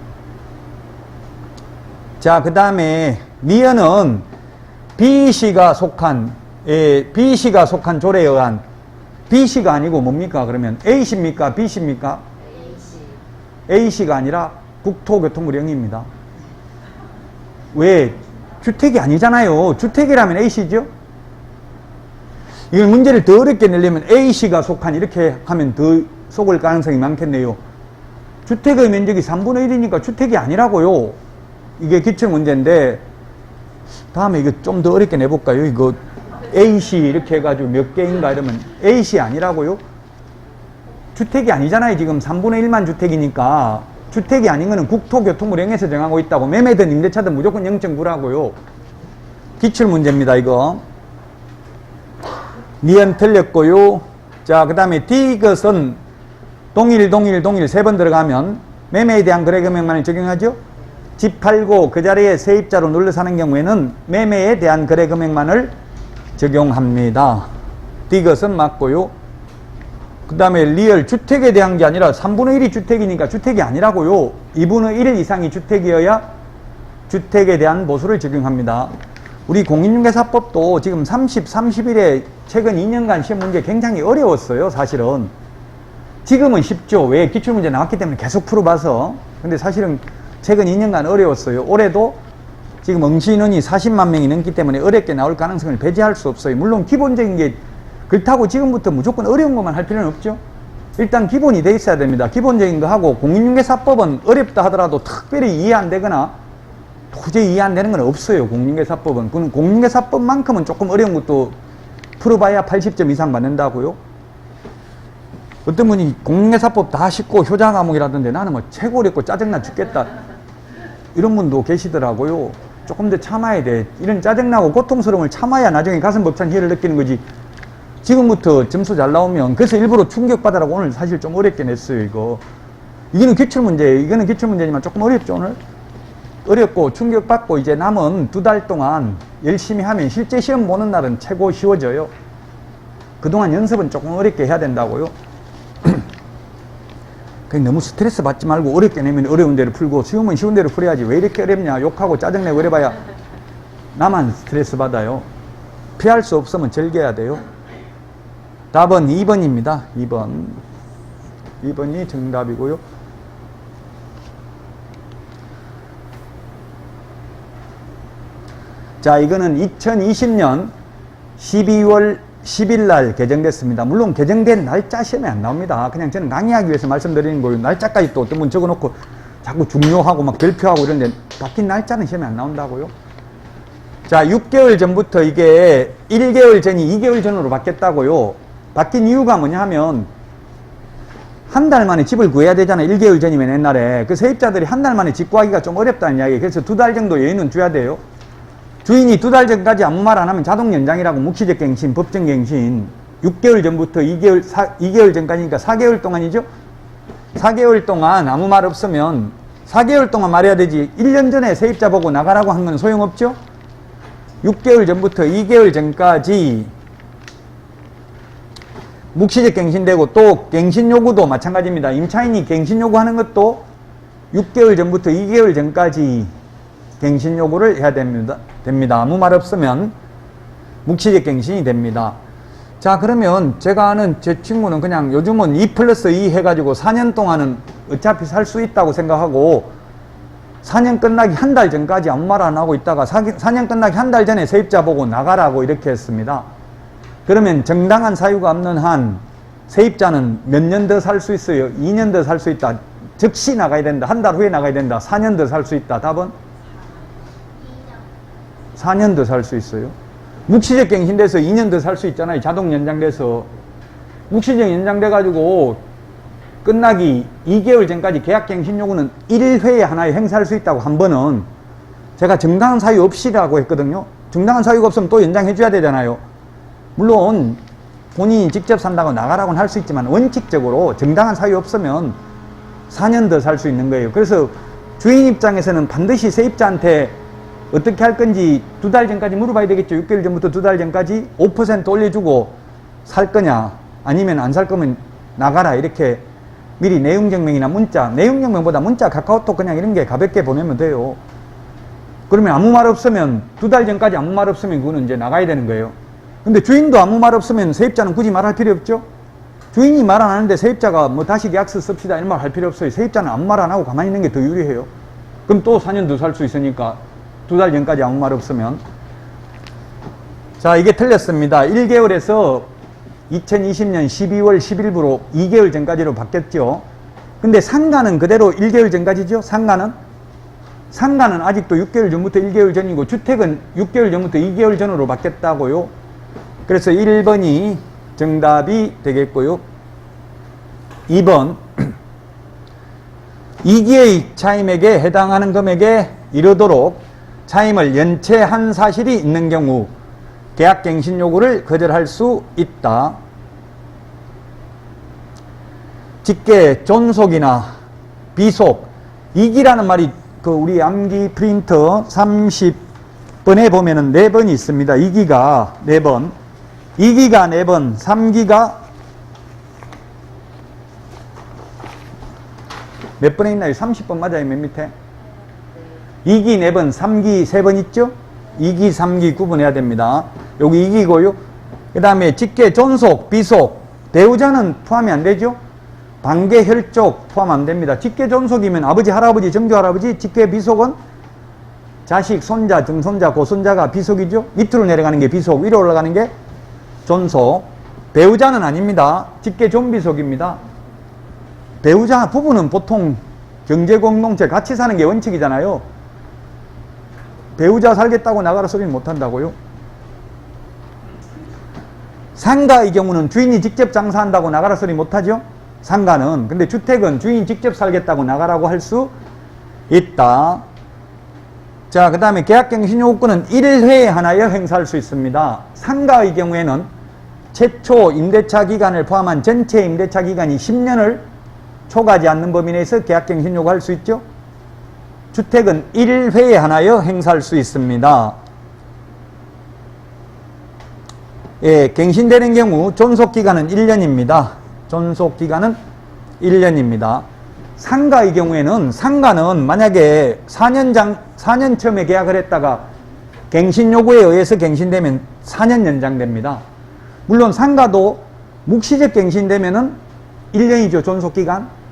자, 그 다음에 미연은 B씨가 속한 조례에 의한 B씨가 아니고 뭡니까? 그러면 A씨입니까? B씨입니까? A씨가 아니라 국토교통부령입니다. 왜? 주택이 아니잖아요. 주택이라면 A씨죠? 이걸 문제를 더 어렵게 내려면 A씨가 속한 이렇게 하면 더 속을 가능성이 많겠네요. 주택의 면적이 3분의 1이니까 주택이 아니라고요. 이게 기출문제인데 다음에 이거 좀 더 어렵게 내볼까요? 이거 A씨 이렇게 해가지고 몇 개인가 이러면 A씨 아니라고요? 주택이 아니잖아요. 지금 3분의 1만 주택이니까 주택이 아닌 거는 국토교통부령에서 정하고 있다고. 매매든 임대차든 무조건 0.9라고요. 기출문제입니다. 이거 니은 틀렸고요. 자, 그 다음에 D것은 동일 3번 들어가면 매매에 대한 거래 금액만을 적용하죠. 집 팔고 그 자리에 세입자로 눌러 사는 경우에는 매매에 대한 거래 금액만을 적용합니다. D것은 맞고요. 그 다음에 리얼 주택에 대한 게 아니라 3분의 1이 주택이니까 주택이 아니라고요. 2분의 1 이상이 주택이어야 주택에 대한 보수를 적용합니다. 우리 공인중개사법도 지금 31에 최근 2년간 시험 문제 굉장히 어려웠어요. 사실은 지금은 쉽죠. 왜? 기출문제 나왔기 때문에 계속 풀어봐서. 근데 사실은 최근 2년간 어려웠어요. 올해도 지금 응시인원이 40만 명이 넘기 때문에 어렵게 나올 가능성을 배제할 수 없어요. 물론 기본적인 게 그렇다고 지금부터 무조건 어려운 것만 할 필요는 없죠. 일단 기본이 돼 있어야 됩니다. 기본적인 거 하고, 공인중개사법은 어렵다 하더라도 특별히 이해 안 되거나 도저히 이해 안 되는 건 없어요. 공인중개사법은. 공인중개사법만큼은 조금 어려운 것도 풀어봐야 80점 이상 받는다고요. 어떤 분이 공인중개사법 다 쉽고 효자 과목이라던데 나는 뭐 최고 어렵고 짜증나 죽겠다 이런 분도 계시더라고요. 조금 더 참아야 돼. 이런 짜증나고 고통스러움을 참아야 나중에 가슴 벅찬 희열을 느끼는 거지. 지금부터 점수 잘 나오면, 그래서 일부러 충격받으라고 오늘 사실 좀 어렵게 냈어요. 이거는 기출문제예요. 이거는 기출문제지만 조금 어렵죠. 오늘 어렵고 충격받고 이제 남은 2달 동안 열심히 하면 실제 시험 보는 날은 최고 쉬워져요. 그동안 연습은 조금 어렵게 해야 된다고요. 그냥 너무 스트레스 받지 말고 어렵게 내면 어려운 대로 풀고 쉬우면 쉬운 대로 풀어야지. 왜 이렇게 어렵냐 욕하고 짜증내고 이래봐야 나만 스트레스 받아요. 피할 수 없으면 즐겨야 돼요. 답은 2번입니다. 2번이 정답이고요. 자, 이거는 2020년 12월 10일 날 개정됐습니다. 물론 개정된 날짜 시험에 안 나옵니다. 그냥 저는 강의하기 위해서 말씀드리는 거예요. 날짜까지 또 어떤 분 적어놓고 자꾸 중요하고 막 별표하고 이런데 바뀐 날짜는 시험에 안 나온다고요. 자, 6개월 전부터 이게 1개월 전이 2개월 전으로 바뀌었다고요. 바뀐 이유가 뭐냐 하면 한 달 만에 집을 구해야 되잖아요. 1개월 전이면 옛날에. 그 세입자들이 한 달 만에 집 구하기가 좀 어렵다는 이야기예요. 그래서 2달 정도 여유는 줘야 돼요. 주인이 2달 전까지 아무 말 안 하면 자동 연장이라고 묵시적 갱신, 법정 갱신. 6개월 전부터 2개월 전까지니까 4개월 동안이죠. 4개월 동안 아무 말 없으면 4개월 동안 말해야 되지. 1년 전에 세입자 보고 나가라고 한 건 소용없죠. 6개월 전부터 2개월 전까지 묵시적 갱신되고, 또 갱신 요구도 마찬가지입니다. 임차인이 갱신 요구하는 것도 6개월 전부터 2개월 전까지 갱신 요구를 해야 됩니다. 아무 말 없으면 묵시적 갱신이 됩니다. 자, 그러면 제가 아는 제 친구는 그냥 요즘은 2+2 해가지고 4년 동안은 어차피 살 수 있다고 생각하고 4년 끝나기 한 달 전까지 아무 말 안 하고 있다가 4년 끝나기 한 달 전에 세입자 보고 나가라고 이렇게 했습니다. 그러면 정당한 사유가 없는 한 세입자는 몇 년 더 살 수 있어요? 2년 더 살 수 있다. 즉시 나가야 된다. 한 달 후에 나가야 된다. 4년 더 살 수 있다. 답은? 4년 더 살 수 있어요. 묵시적 갱신돼서 2년 더 살 수 있잖아요. 자동 연장돼서. 묵시적 연장돼가지고 끝나기 2개월 전까지 계약 갱신 요구는 1회에 하나에 행사할 수 있다고 한 번은 제가 정당한 사유 없이라고 했거든요. 정당한 사유가 없으면 또 연장해줘야 되잖아요. 물론 본인이 직접 산다고 나가라고는 할 수 있지만 원칙적으로 정당한 사유 없으면 4년 더 살 수 있는 거예요. 그래서 주인 입장에서는 반드시 세입자한테 어떻게 할 건지 2달 전까지 물어봐야 되겠죠. 6개월 전부터 2달 전까지 5% 올려주고 살 거냐, 아니면 안 살 거면 나가라, 이렇게 미리 내용증명이나 문자, 내용증명보다 문자, 카카오톡 그냥 이런 게 가볍게 보내면 돼요. 그러면 아무 말 없으면 2달 전까지 아무 말 없으면 그거는 이제 나가야 되는 거예요. 근데 주인도 아무 말 없으면 세입자는 굳이 말할 필요 없죠. 주인이 말 안 하는데 세입자가 뭐 다시 계약서 씁시다 이런 말 할 필요 없어요. 세입자는 아무 말 안 하고 가만히 있는 게 더 유리해요. 그럼 또 4년 더 살 수 있으니까 2달 전까지 아무 말 없으면. 자, 이게 틀렸습니다. 1개월에서 2020년 12월 10일부로 2개월 전까지로 바뀌었죠. 근데 상가는 그대로 1개월 전까지죠. 상가는 아직도 6개월 전부터 1개월 전이고, 주택은 6개월 전부터 2개월 전으로 바뀌었다고요. 그래서 1번이 정답이 되겠고요. 2번, 2기의 차임액에 해당하는 금액에 이르도록 차임을 연체한 사실이 있는 경우 계약갱신 요구를 거절할 수 있다. 직계, 존속이나 비속, 2기라는 말이 우리 암기 프린터 30번에 보면은 4번이 있습니다. 2기가 4번, 2기가 4번, 3기가 몇 번에 있나요? 30번 맞아요, 맨 밑에. 2기 4번, 3기 3번 있죠? 2기, 3기 구분해야 됩니다. 여기 2기고요. 그 다음에 직계, 존속, 비속, 배우자는 포함이 안 되죠? 반계, 혈족 포함 안 됩니다. 직계, 존속이면 아버지, 할아버지, 정조 할아버지, 직계, 비속은 자식, 손자, 증손자, 고손자가 비속이죠? 밑으로 내려가는 게 비속, 위로 올라가는 게 존속. 배우자는 아닙니다. 직계, 존비속입니다. 배우자, 부부는 보통 경제공동체 같이 사는 게 원칙이잖아요. 배우자 살겠다고 나가라 소리는 못한다고요. 상가의 경우는 주인이 직접 장사한다고 나가라 소리 못하죠. 상가는. 근데 주택은 주인이 직접 살겠다고 나가라고 할 수 있다. 자, 그 다음에 계약갱신요구권은 1회에 하나여 행사할 수 있습니다. 상가의 경우에는 최초 임대차 기간을 포함한 전체 임대차 기간이 10년을 초과하지 않는 범위 내에서 계약갱신 요구할 수 있죠. 주택은 1회에 하나여 행사할 수 있습니다. 예, 갱신되는 경우 존속기간은 1년입니다. 존속기간은 1년입니다. 상가의 경우에는 상가는 만약에 4년 처음에 계약을 했다가 갱신 요구에 의해서 갱신되면 4년 연장됩니다. 물론 상가도 묵시적 갱신되면은 1년이죠, 존속기간.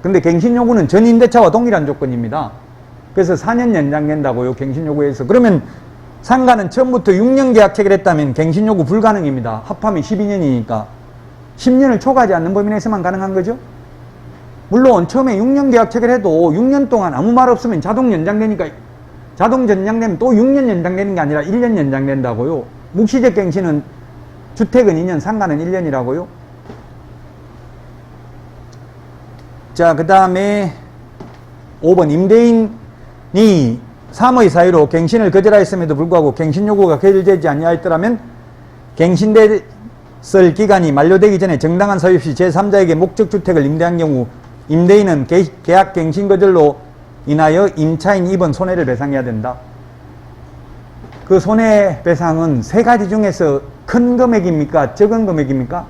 근데 갱신 요구는 전 임대차와 동일한 조건입니다. 그래서 4년 연장된다고요, 갱신 요구에서. 그러면 상가는 처음부터 6년 계약 체결 했다면 갱신 요구 불가능입니다. 합하면 12년이니까. 10년을 초과하지 않는 범위 내에서만 가능한 거죠. 물론 처음에 6년 계약 체결해도 6년 동안 아무 말 없으면 자동 연장되니까 자동 연장되면 또 6년 연장되는 게 아니라 1년 연장된다고요. 묵시적 갱신은 주택은 2년, 상가는 1년이라고요. 자, 그 다음에 5번 임대인이 3의 사유로 갱신을 거절하였음에도 불구하고 갱신 요구가 거절되지 아니하였더라면 갱신됐을 기간이 만료되기 전에 정당한 사유 없이 제3자에게 목적주택을 임대한 경우 임대인은 계약 갱신 거절로 인하여 임차인 입은 손해를 배상해야 된다. 그 손해배상은 세 가지 중에서 큰 금액입니까? 적은 금액입니까?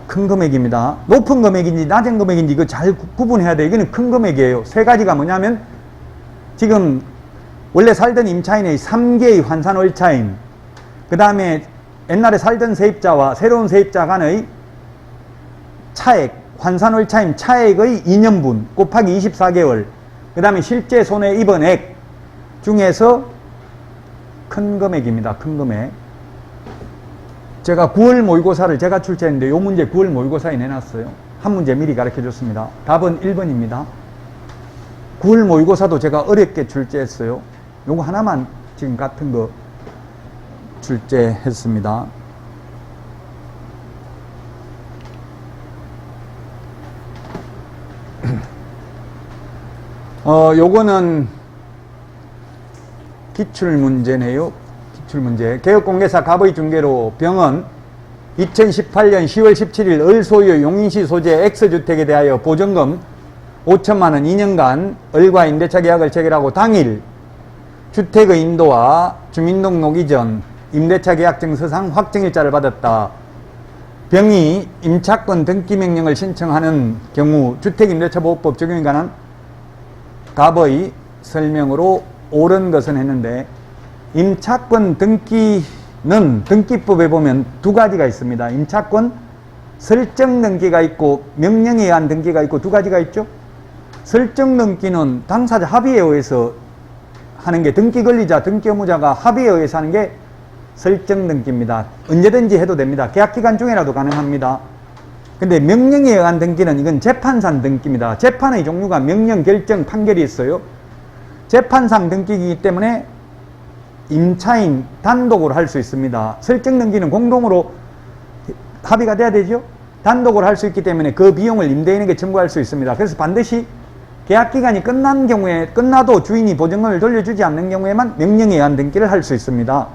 큰 금액입니다. 높은 금액인지 낮은 금액인지 이거 잘 구분해야 돼요. 이거는 큰 금액이에요. 세 가지가 뭐냐면 지금 원래 살던 임차인의 3개의 환산월차임, 그 다음에 옛날에 살던 세입자와 새로운 세입자 간의 차액, 환산월차임 차액의 2년분 곱하기 24개월, 그 다음에 실제 손해 입은 액 중에서 큰 금액입니다. 큰 금액. 제가 9월 모의고사를 제가 출제했는데 이 문제 9월 모의고사에 내놨어요. 한 문제 미리 가르쳐 줬습니다. 답은 1번입니다. 9월 모의고사도 제가 어렵게 출제했어요. 요거 하나만 지금 같은 거 출제했습니다. 요거는 기출문제네요. 기출문제. 개혁공개사 갑의 중개로 병은 2018년 10월 17일 을소유 용인시 소재 X주택에 대하여 보증금 5천만원 2년간 을과 임대차 계약을 체결하고 당일 주택의 인도와 주민등록 이전 임대차 계약증서상 확정일자를 받았다. 병이 임차권 등기명령을 신청하는 경우 주택임대차보호법 적용에 관한 갑의 설명으로 옳은 것은 했는데, 임차권 등기는 등기법에 보면 두 가지가 있습니다. 임차권 설정 등기가 있고 명령에 의한 등기가 있고 두 가지가 있죠. 설정 등기는 당사자 합의에 의해서 하는 게, 등기 권리자, 등기 의무자가 합의에 의해서 하는 게 설정 등기입니다. 언제든지 해도 됩니다. 계약기간 중에라도 가능합니다. 근데 명령에 의한 등기는 이건 재판상 등기입니다. 재판의 종류가 명령, 결정, 판결이 있어요. 재판상 등기이기 때문에 임차인 단독으로 할 수 있습니다. 설정 등기는 공동으로 합의가 돼야 되죠. 단독으로 할 수 있기 때문에 그 비용을 임대인에게 청구할 수 있습니다. 그래서 반드시 계약기간이 끝난 경우에, 끝나도 주인이 보증금을 돌려주지 않는 경우에만 명령에 의한 등기를 할 수 있습니다.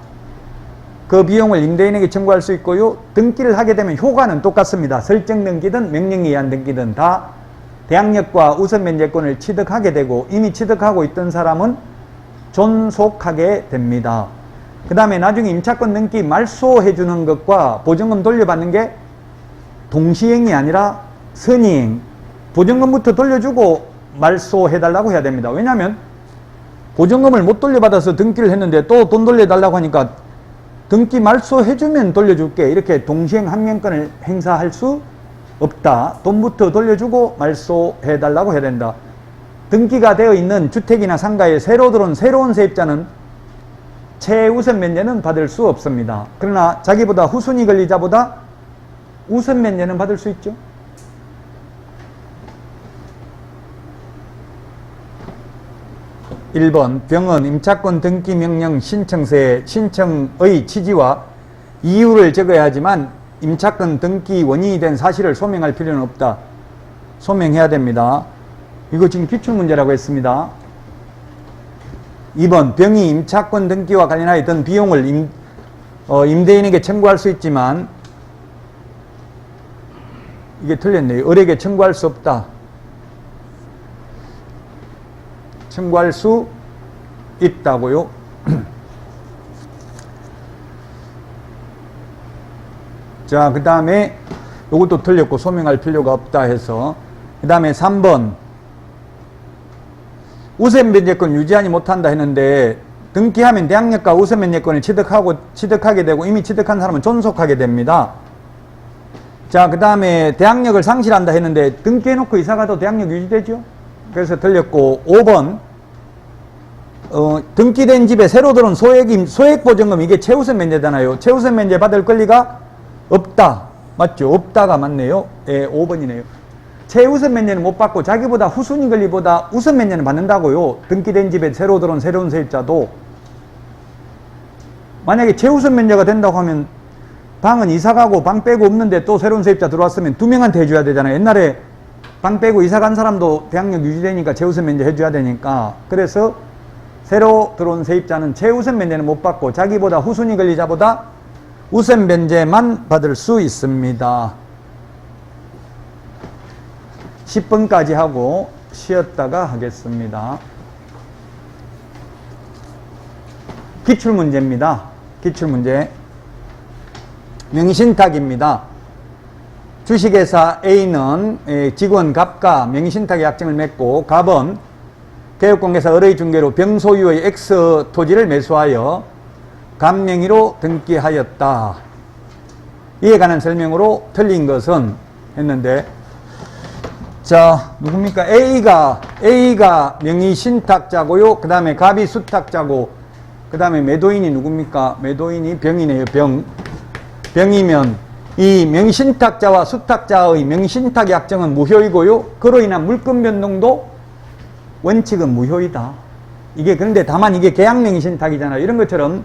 그 비용을 임대인에게 청구할 수 있고요. 등기를 하게 되면 효과는 똑같습니다. 설정 등기든 명령에 의한 등기든 다 대항력과 우선 면제권을 취득하게 되고, 이미 취득하고 있던 사람은 존속하게 됩니다. 그 다음에 나중에 임차권 등기 말소해 주는 것과 보증금 돌려받는 게 동시행이 아니라 선의행, 보증금부터 돌려주고 말소해달라고 해야 됩니다. 왜냐하면 보증금을 못 돌려받아서 등기를 했는데 또 돈 돌려달라고 하니까 등기 말소해주면 돌려줄게, 이렇게 동시행 항명권을 행사할 수 없다. 돈부터 돌려주고 말소해달라고 해야 된다. 등기가 되어 있는 주택이나 상가에 새로 들어온 새로운 세입자는 최우선 면제는 받을 수 없습니다. 그러나 자기보다 후순위 권리자보다 우선 면제는 받을 수 있죠. (1번) 병은 임차권 등기 명령 신청서에 신청의 취지와 이유를 적어야 하지만 임차권 등기 원인이 된 사실을 소명할 필요는 없다. 소명해야 됩니다. 이거 지금 기출문제라고 했습니다. (2번) 병이 임차권 등기와 관련하여 든 비용을 임대인에게 청구할 수 있지만, 이게 틀렸네요. 을에게 청구할 수 없다. 청구할 수 있다고요. 자, 그 다음에 이것도 틀렸고 소명할 필요가 없다 해서, 그 다음에 3번 우선면제권 유지하지 못한다 했는데, 등기하면 대항력과 우선면제권을 취득하게 되고 이미 취득한 사람은 존속하게 됩니다. 자, 그 다음에 대항력을 상실한다 했는데 등기해놓고 이사가도 대항력 유지되죠. 그래서 틀렸고, 5번 등기된 집에 새로 들어온 소액보증금, 이게 최우선 면제잖아요. 최우선 면제 받을 권리가 없다. 맞죠? 없다가 맞네요. 예, 5번이네요. 최우선 면제는 못 받고 자기보다 후순위 권리보다 우선 면제는 받는다고요. 등기된 집에 새로 들어온 새로운 세입자도. 만약에 최우선 면제가 된다고 하면 방은 이사가고 방 빼고 없는데 또 새로운 세입자 들어왔으면 2명한테 해줘야 되잖아요. 옛날에 방 빼고 이사 간 사람도 대항력 유지되니까 최우선 면제 해줘야 되니까. 그래서 새로 들어온 세입자는 최우선 면제는 못 받고 자기보다 후순위 권리자보다 우선 면제만 받을 수 있습니다. 10번까지 하고 쉬었다가 하겠습니다. 기출문제입니다. 기출문제. 명의신탁입니다. 주식회사 A는 직원 갑과 명의신탁 약정을 맺고, 갑은 개업공개사 을의 중개로 병 소유의 X 토지를 매수하여 갑 명의로 등기하였다. 이에 관한 설명으로 틀린 것은 했는데, 자, 누굽니까? A가 명의신탁자고요. 그 다음에 갑이 수탁자고, 그 다음에 매도인이 누굽니까? 매도인이 병이네요. 병이면 이 명의신탁자와 수탁자의 명의신탁 약정은 무효이고요. 그로 인한 물권 변동도 원칙은 무효이다. 이게 그런데 다만 이게 계약 명의신탁이잖아요. 이런 것처럼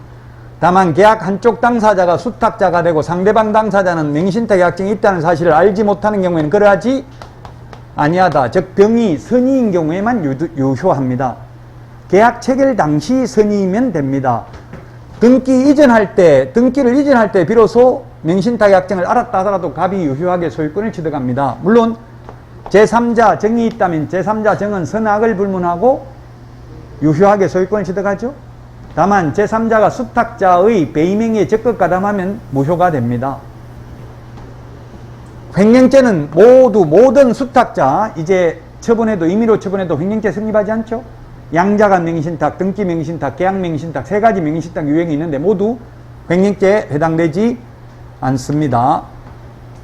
다만 계약 한쪽 당사자가 수탁자가 되고 상대방 당사자는 명의신탁 약정이 있다는 사실을 알지 못하는 경우에는 그러하지 아니하다. 즉 병이 선의인 경우에만 유효합니다. 계약 체결 당시 선의이면 됩니다. 등기를 이전할 때 비로소 명의신탁 약정을 알았다 하더라도 갑이 유효하게 소유권을 취득합니다. 물론 제3자 정이 있다면 제3자 정은 선악을 불문하고 유효하게 소유권을 취득하죠. 다만 제3자가 수탁자의 배임행위에 적극 가담하면 무효가 됩니다. 횡령죄는 모든 수탁자, 이제 임의로 처분해도 횡령죄 성립하지 않죠. 양자간 명의신탁, 등기 명의신탁, 계약 명의신탁, 세 가지 명의신탁 유형이 있는데 모두 횡령죄에 해당되지 않습니다.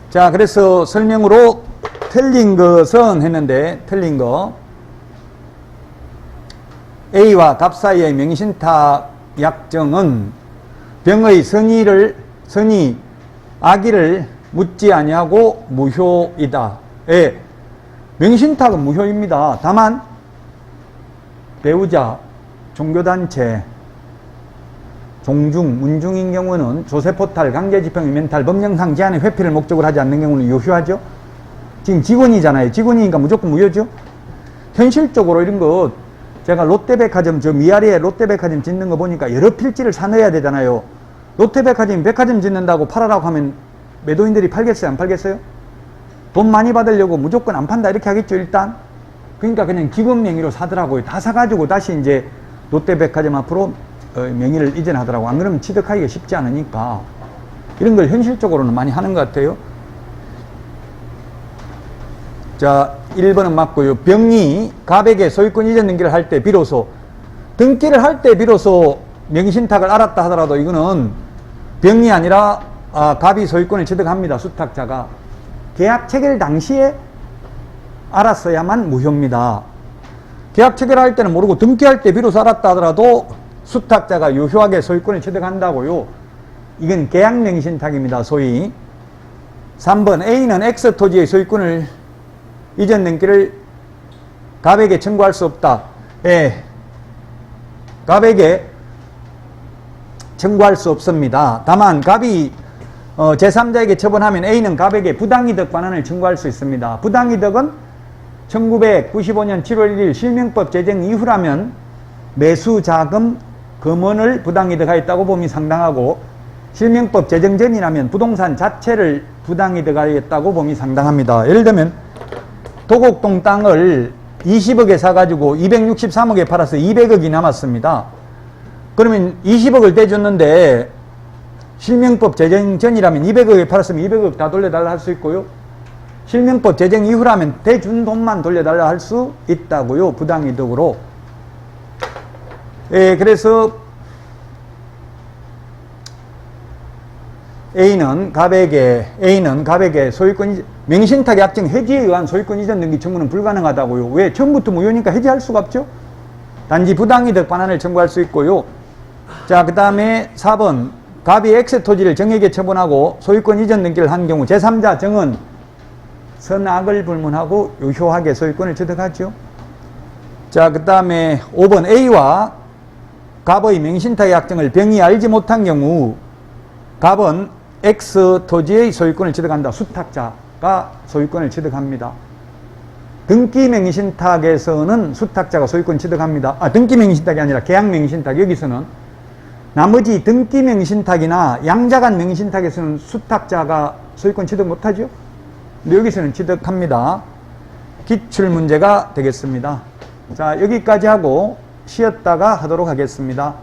자, 그래서 설명으로 틀린 것은 했는데, 틀린 거 A와 갑 사이의 명의신탁 약정은 병의 선의 악의를 묻지 아니하고 무효이다. 예, 명의신탁은 무효입니다. 다만 배우자, 종교단체, 종중, 문중인 경우는 조세포탈, 강제집행, 멘탈, 법령상 제한의 회피를 목적으로 하지 않는 경우는 유효하죠. 지금 직원이잖아요. 직원이니까 무조건 무효죠. 현실적으로 이런 것, 제가 롯데백화점, 저 위아래에 롯데백화점 짓는 거 보니까 여러 필지를 사놓아야 되잖아요. 롯데백화점, 백화점 짓는다고 팔아라고 하면 매도인들이 팔겠어요? 안 팔겠어요? 돈 많이 받으려고 무조건 안 판다 이렇게 하겠죠, 일단. 그러니까 그냥 기금 명의로 사더라고요. 다 사가지고 다시 이제 롯데백화점 앞으로 명의를 이전하더라고. 안 그러면 취득하기가 쉽지 않으니까. 이런 걸 현실적으로는 많이 하는 것 같아요. 자, 1번은 맞고요. 병이 갑에게 소유권 이전 등기를 할 때 비로소 등기를 할 때 비로소 명의신탁을 알았다 하더라도 이거는 병이 아니라 갑이 소유권을 취득합니다. 수탁자가. 계약 체결 당시에 알았어야만 무효입니다. 계약 체결할 때는 모르고 등기할 때 비로소 알았다 하더라도 수탁자가 유효하게 소유권을 취득한다고요. 이건 계약 명의신탁입니다. 소위. 3번 A는 X 토지의 소유권을 이전 등기를 갑에게 청구할 수 없다. 예. 갑에게 청구할 수 없습니다. 다만 갑이 제3자에게 처분하면 A는 갑에게 부당이득 반환을 청구할 수 있습니다. 부당이득은 1995년 7월 1일 실명법 제정 이후라면 매수자금 금원을 부당이득하였다고 봄이 상당하고 실명법 제정 전이라면 부동산 자체를 부당이득하였다고 봄이 상당합니다. 예를 들면 도곡동 땅을 20억에 사가지고 263억에 팔아서 200억이 남았습니다. 그러면 20억을 대줬는데 실명법 제정 전이라면 200억에 팔았으면 200억 다 돌려달라 할 수 있고요. 실명법 제정 이후라면 대준 돈만 돌려달라 할 수 있다고요. 부당이득으로. 예, 그래서 A는 갑에게 소유권 명의신탁의 약정 해지에 의한 소유권 이전 등기 청구는 불가능하다고요. 왜? 처음부터 무효니까 해지할 수가 없죠. 단지 부당이득 반환을 청구할 수 있고요. 자, 그 다음에 4번 갑이 X 토지를 정에게 처분하고 소유권 이전 등기를 한 경우 제3자 정은 선악을 불문하고 유효하게 소유권을 취득하죠. 자, 그 다음에 5번 A와 갑의 명의신탁의 약정을 병이 알지 못한 경우 갑은 X 토지의 소유권을 취득한다. 수탁자가 소유권을 취득합니다. 등기 명의신탁에서는 수탁자가 소유권 취득합니다. 등기 명의신탁이 아니라 계약 명의신탁. 여기서는 나머지 등기 명의신탁이나 양자간 명의신탁에서는 수탁자가 소유권 취득 못하죠. 근데 여기서는 취득합니다. 기출문제가 되겠습니다. 자, 여기까지 하고 쉬었다가 하도록 하겠습니다.